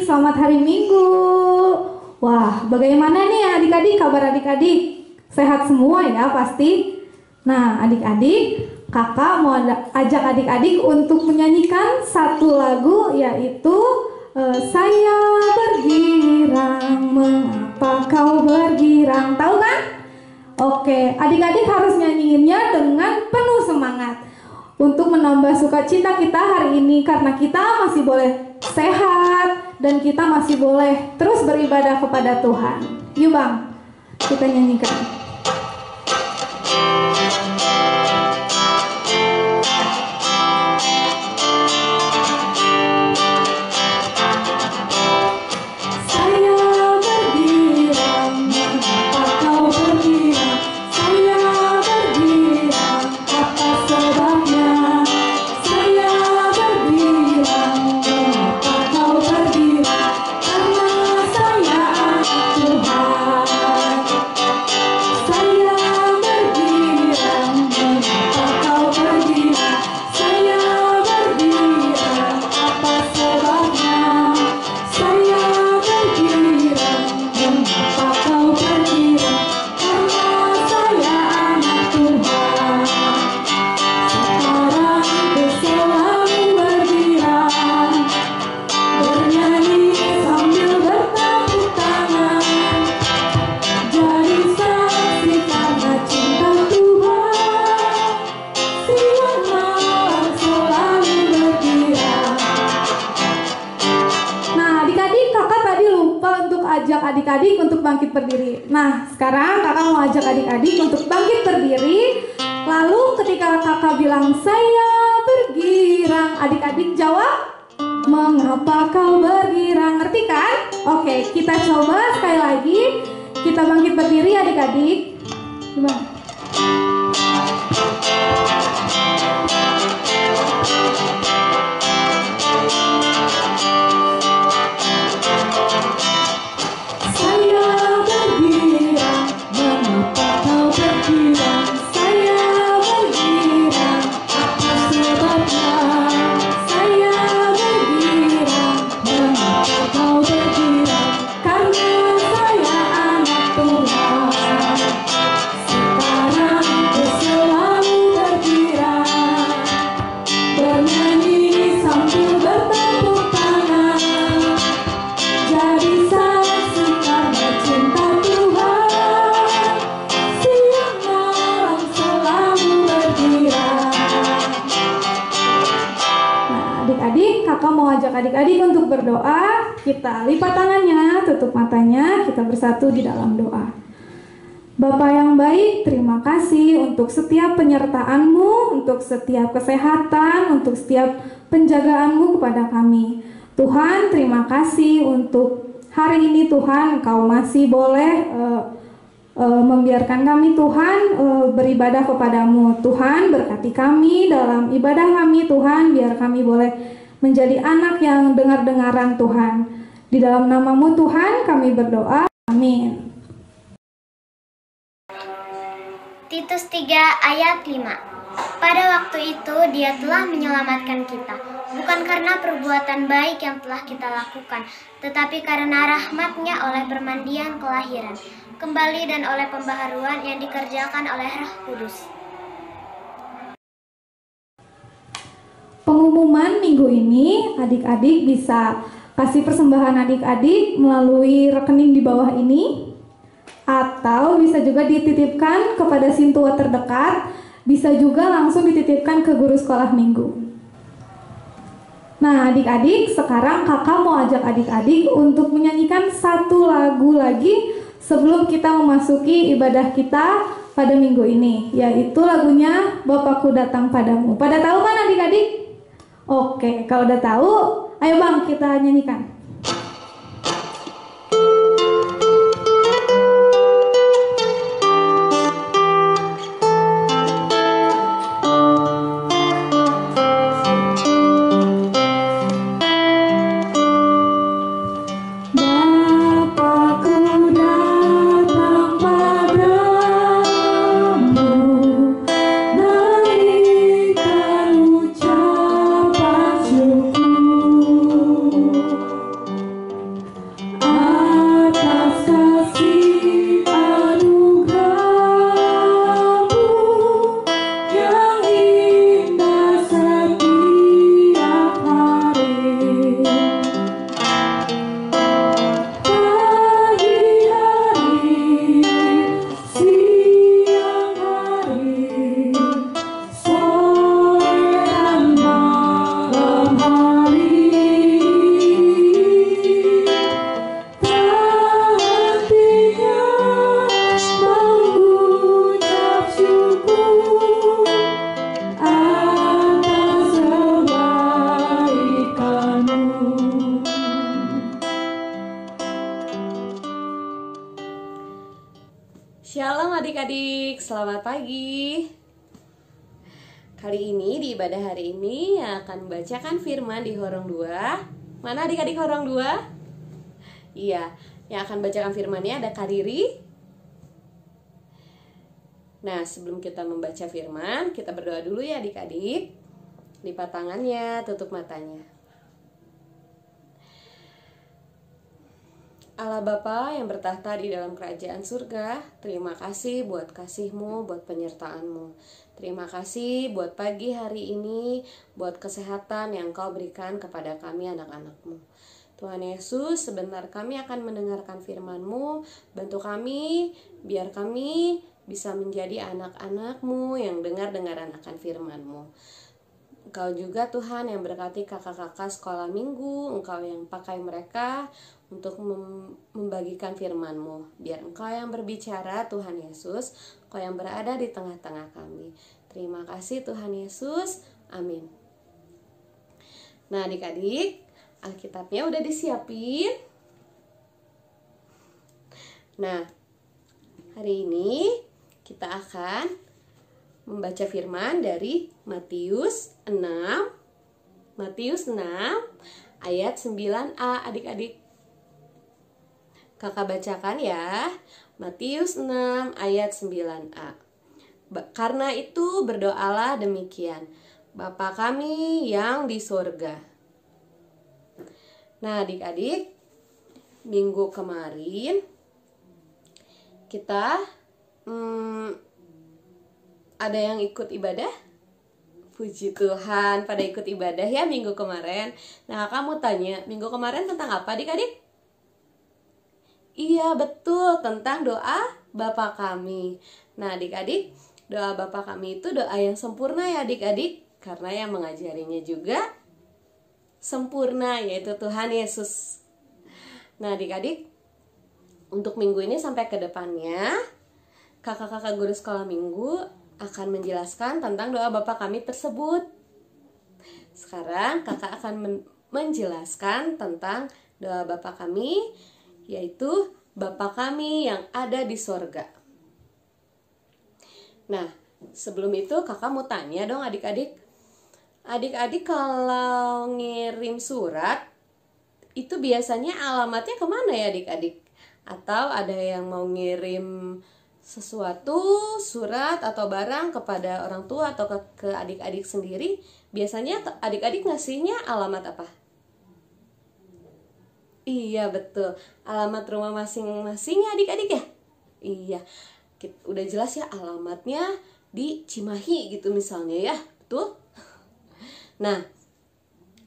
selamat hari Minggu. Wah, bagaimana nih adik-adik, kabar adik-adik? Sehat semua ya pasti. Nah, adik-adik, kakak mau ajak adik-adik untuk menyanyikan satu lagu, yaitu Saya bergirang, mengapa kau bergirang? Tahu kan? Oke, adik-adik harus nyanyiinnya dengan penuh semangat untuk menambah sukacita kita hari ini, karena kita masih boleh sehat dan kita masih boleh terus beribadah kepada Tuhan. Yuk Bang, kita nyanyikan. Adik-adik untuk bangkit berdiri. Nah, sekarang kakak mau ajak adik-adik untuk bangkit berdiri. Lalu ketika kakak bilang saya bergirang, adik-adik jawab, mengapa kau bergirang? Ngerti kan? Oke, kita coba sekali lagi. Kita bangkit berdiri adik-adik. Gimana? Adik-adik untuk berdoa, kita lipat tangannya, tutup matanya, kita bersatu di dalam doa. Bapa yang baik, terima kasih untuk setiap penyertaan-Mu, untuk setiap kesehatan, untuk setiap penjagaan-Mu kepada kami. Tuhan, terima kasih untuk hari ini Tuhan, Engkau masih boleh membiarkan kami Tuhan beribadah kepadamu. Tuhan, berkati kami dalam ibadah kami Tuhan, biar kami boleh menjadi anak yang dengar-dengaran Tuhan. Di dalam nama-Mu Tuhan kami berdoa. Amin. Titus 3 ayat 5. Pada waktu itu Dia telah menyelamatkan kita, bukan karena perbuatan baik yang telah kita lakukan, tetapi karena rahmat-Nya oleh permandian kelahiran, kembali dan oleh pembaharuan yang dikerjakan oleh Roh Kudus. Pengumuman minggu ini, adik-adik bisa kasih persembahan adik-adik melalui rekening di bawah ini, atau bisa juga dititipkan kepada sintua terdekat, bisa juga langsung dititipkan ke guru sekolah minggu. Nah adik-adik, sekarang kakak mau ajak adik-adik untuk menyanyikan satu lagu lagi sebelum kita memasuki ibadah kita pada minggu ini, yaitu lagunya Bapakku Datang Padamu. Pada tahu kan adik-adik? Oke, kalau udah tahu, ayo Bang kita nyanyikan. adik-adik, selamat pagi. Kali ini di ibadah hari ini akan membacakan firman di Horong 2. Mana adik-adik Horong 2? Iya, yang akan bacakan firmannya ada Kak Riri. Nah, sebelum kita membaca firman, kita berdoa dulu ya adik-adik. Lipat tangannya, tutup matanya. Allah Bapa yang bertahta di dalam kerajaan surga, terima kasih buat kasih-Mu, buat penyertaan-Mu. Terima kasih buat pagi hari ini, buat kesehatan yang Kau berikan kepada kami anak-anak-Mu. Tuhan Yesus, sebentar kami akan mendengarkan firman-Mu. Bantu kami, biar kami bisa menjadi anak-anak-Mu yang dengar-dengaran akan firman-Mu. Engkau juga Tuhan yang berkati kakak-kakak sekolah minggu, Engkau yang pakai mereka untuk membagikan firman-Mu. Biar Engkau yang berbicara Tuhan Yesus, Engkau yang berada di tengah-tengah kami. Terima kasih Tuhan Yesus, amin. Nah adik-adik, Alkitabnya udah disiapin. Nah, hari ini kita akan membaca firman dari Matius 6 ayat 9a adik-adik. Kakak bacakan ya, Matius 6 ayat 9a. Karena itu berdoalah demikian, Bapa kami yang di surga. Nah adik-adik, minggu kemarin kita ada yang ikut ibadah? Puji Tuhan, pada ikut ibadah ya minggu kemarin. Nah, kamu tanya, minggu kemarin tentang apa adik-adik? Iya, betul, tentang doa Bapa kami. Nah, adik-adik, doa Bapa kami itu doa yang sempurna ya adik-adik. Karena yang mengajarinya juga sempurna, yaitu Tuhan Yesus. Nah, adik-adik, untuk minggu ini sampai ke depannya, kakak-kakak guru sekolah minggu akan menjelaskan tentang doa Bapa kami tersebut. Sekarang kakak akan menjelaskan tentang doa Bapa kami, yaitu Bapa kami yang ada di sorga. Nah, sebelum itu kakak mau tanya dong adik-adik. Adik-adik kalau ngirim surat, itu biasanya alamatnya kemana ya adik-adik? Atau ada yang mau ngirim sesuatu, surat atau barang kepada orang tua atau ke adik-adik sendiri, biasanya adik-adik ngasihnya alamat apa? Iya betul, alamat rumah masing-masing ya adik-adik ya? Iya, udah jelas ya alamatnya di Cimahi gitu misalnya ya, betul? Nah,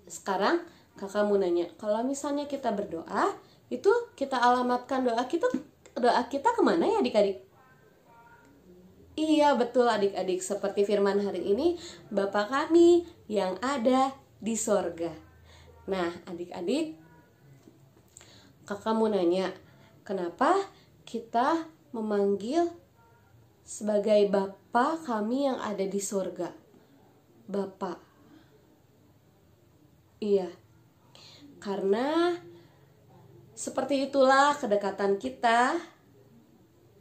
sekarang kakak mau nanya, kalau misalnya kita berdoa, itu kita alamatkan doa kita kemana ya adik-adik? Iya betul adik-adik, seperti firman hari ini, Bapa kami yang ada di sorga. Nah adik-adik, kakak mau nanya, kenapa kita memanggil sebagai Bapa kami yang ada di sorga? Bapa. Iya, karena seperti itulah kedekatan kita.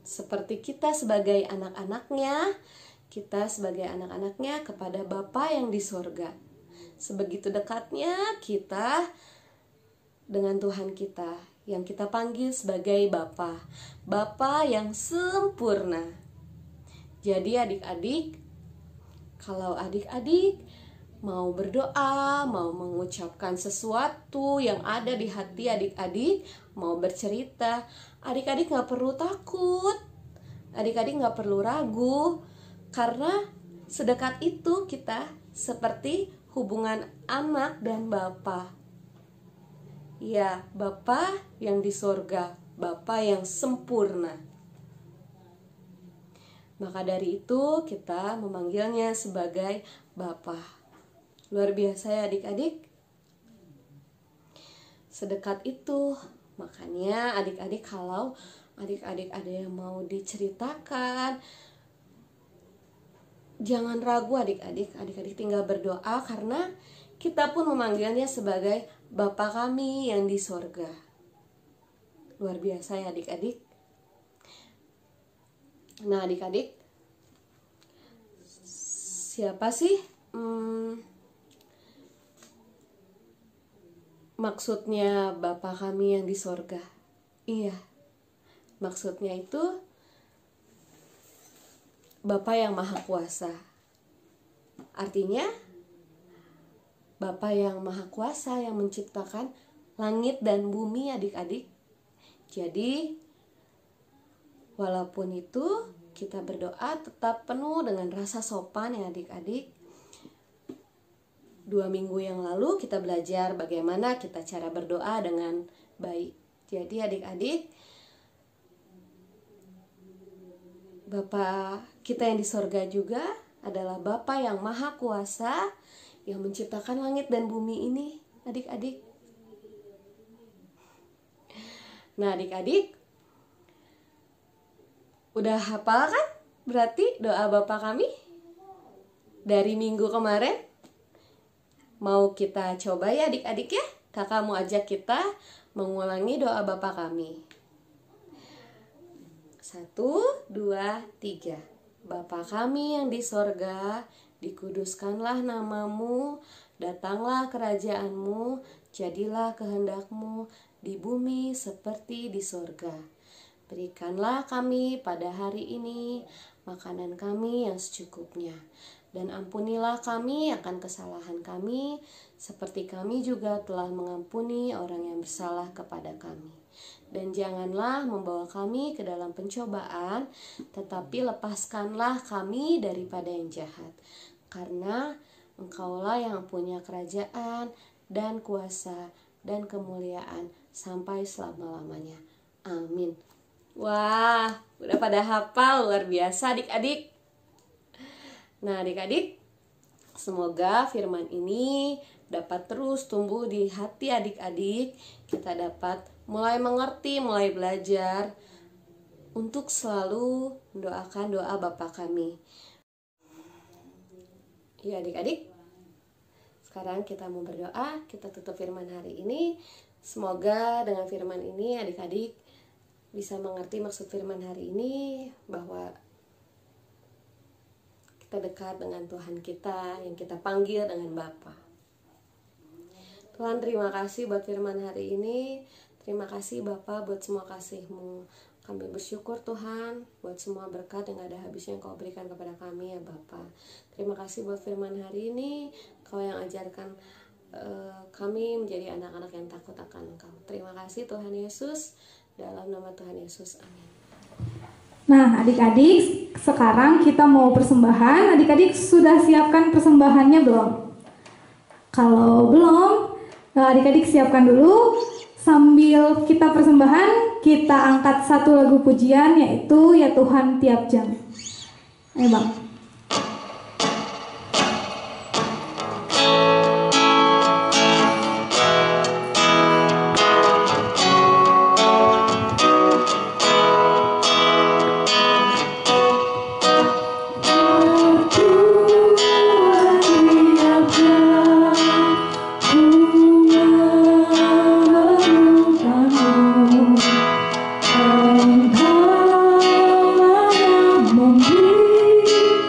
Seperti kita sebagai anak-anaknya, kita sebagai anak-anaknya kepada Bapa yang di sorga. Sebegitu dekatnya kita dengan Tuhan kita, yang kita panggil sebagai Bapa, Bapa yang sempurna. Jadi adik-adik, kalau adik-adik mau berdoa, mau mengucapkan sesuatu yang ada di hati adik-adik, mau bercerita, adik-adik gak perlu takut, adik-adik gak perlu ragu, karena sedekat itu kita seperti hubungan anak dan Bapa. Ya, Bapa yang di sorga, Bapa yang sempurna. Maka dari itu kita memanggilnya sebagai Bapa. Luar biasa ya adik-adik. Sedekat itu. Makanya adik-adik kalau adik-adik ada yang mau diceritakan, jangan ragu adik-adik. Adik-adik tinggal berdoa karena kita pun memanggilnya sebagai Bapa kami yang di sorga. Luar biasa ya adik-adik. Nah, adik-adik, siapa sih maksudnya Bapa kami yang di sorga? Iya, maksudnya itu Bapa yang Maha Kuasa. Artinya Bapa yang Maha Kuasa yang menciptakan langit dan bumi, adik-adik. Jadi walaupun itu kita berdoa tetap penuh dengan rasa sopan ya adik-adik. 2 minggu yang lalu kita belajar bagaimana kita cara berdoa dengan baik. Jadi adik-adik, Bapa kita yang di sorga juga adalah Bapa yang Maha Kuasa yang menciptakan langit dan bumi ini, adik-adik. Nah, adik-adik, udah hafal kan berarti doa Bapa kami dari minggu kemarin? Mau kita coba ya adik-adik ya? Kakak mau ajak kita mengulangi doa Bapa kami. 1, 2, 3. Bapa kami yang di sorga, dikuduskanlah namamu, datanglah kerajaanmu, jadilah kehendakmu di bumi seperti di sorga. Berikanlah kami pada hari ini makanan kami yang secukupnya, dan ampunilah kami akan kesalahan kami, seperti kami juga telah mengampuni orang yang bersalah kepada kami. Dan janganlah membawa kami ke dalam pencobaan, tetapi lepaskanlah kami daripada yang jahat. Karena Engkaulah yang punya kerajaan dan kuasa dan kemuliaan sampai selama-lamanya. Amin. Wah, udah pada hafal, luar biasa adik-adik. Nah adik-adik, semoga firman ini dapat terus tumbuh di hati adik-adik. Kita dapat mulai mengerti, mulai belajar untuk selalu mendoakan doa Bapa kami. Ya adik-adik, sekarang kita mau berdoa, kita tutup firman hari ini. Semoga dengan firman ini adik-adik bisa mengerti maksud firman hari ini, bahwa kita dekat dengan Tuhan kita yang kita panggil dengan Bapa. Tuhan, terima kasih buat firman hari ini. Terima kasih Bapa buat semua kasih-Mu. Kami bersyukur Tuhan buat semua berkat yang ada habisnya yang Kau berikan kepada kami ya Bapa. Terima kasih buat firman hari ini, Kau yang ajarkan kami menjadi anak-anak yang takut akan Engkau. Terima kasih Tuhan Yesus, dalam nama Tuhan Yesus, amin. Nah adik-adik, sekarang kita mau persembahan. Adik-adik sudah siapkan persembahannya belum? Kalau belum, adik-adik siapkan dulu. Sambil kita persembahan, kita angkat satu lagu pujian, yaitu Ya Tuhan Tiap Jam. Ayo Bang. Engkau yang memberi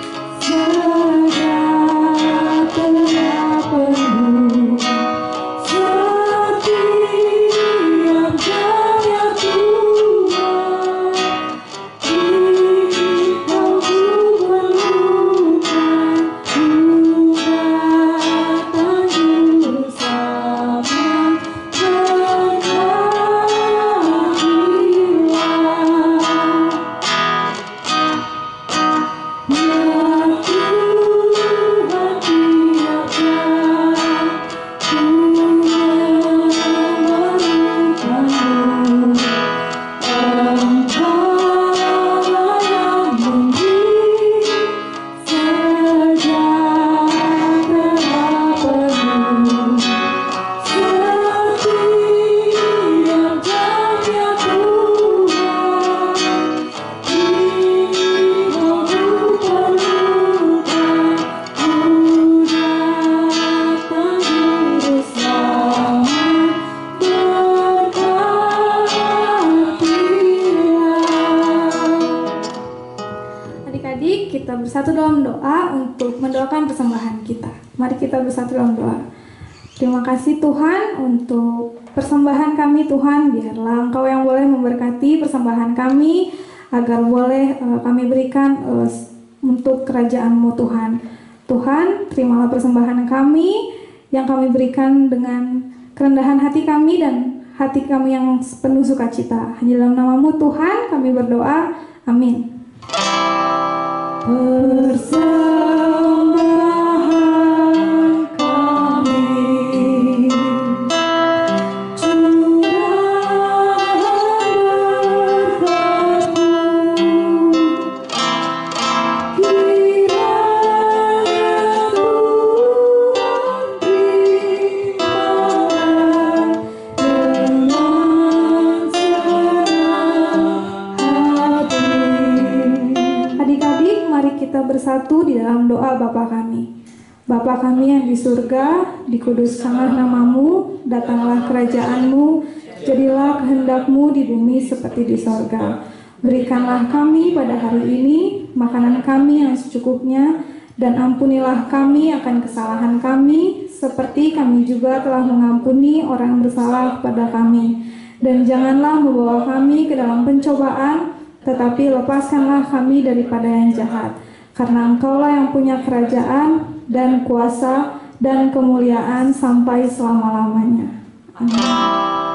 bersatu dalam doa untuk mendoakan persembahan kita. Mari kita bersatu dalam doa. Terima kasih Tuhan untuk persembahan kami Tuhan. Biarlah Engkau yang boleh memberkati persembahan kami, agar boleh kami berikan untuk kerajaan-Mu Tuhan. Tuhan, terimalah persembahan kami yang kami berikan dengan kerendahan hati kami dan hati kami yang penuh sukacita. Hanya dalam nama-Mu Tuhan kami berdoa. Amin. Persembahan kami, curahkan berkat-Mu, kiranya Tuhan terimalah dengan senang hati. Adik-adik, mari kita bersatu di dalam doa Bapa kami. Bapa kami yang di surga, dikuduskanlah nama-Mu, datanglah kerajaan-Mu, jadilah kehendak-Mu di bumi seperti di sorga. Berikanlah kami pada hari ini makanan kami yang secukupnya, dan ampunilah kami akan kesalahan kami, seperti kami juga telah mengampuni orang yang bersalah kepada kami. Dan janganlah membawa kami ke dalam pencobaan, tetapi lepaskanlah kami daripada yang jahat. Karena Engkaulah yang punya kerajaan dan kuasa dan kemuliaan sampai selama-lamanya. Amin.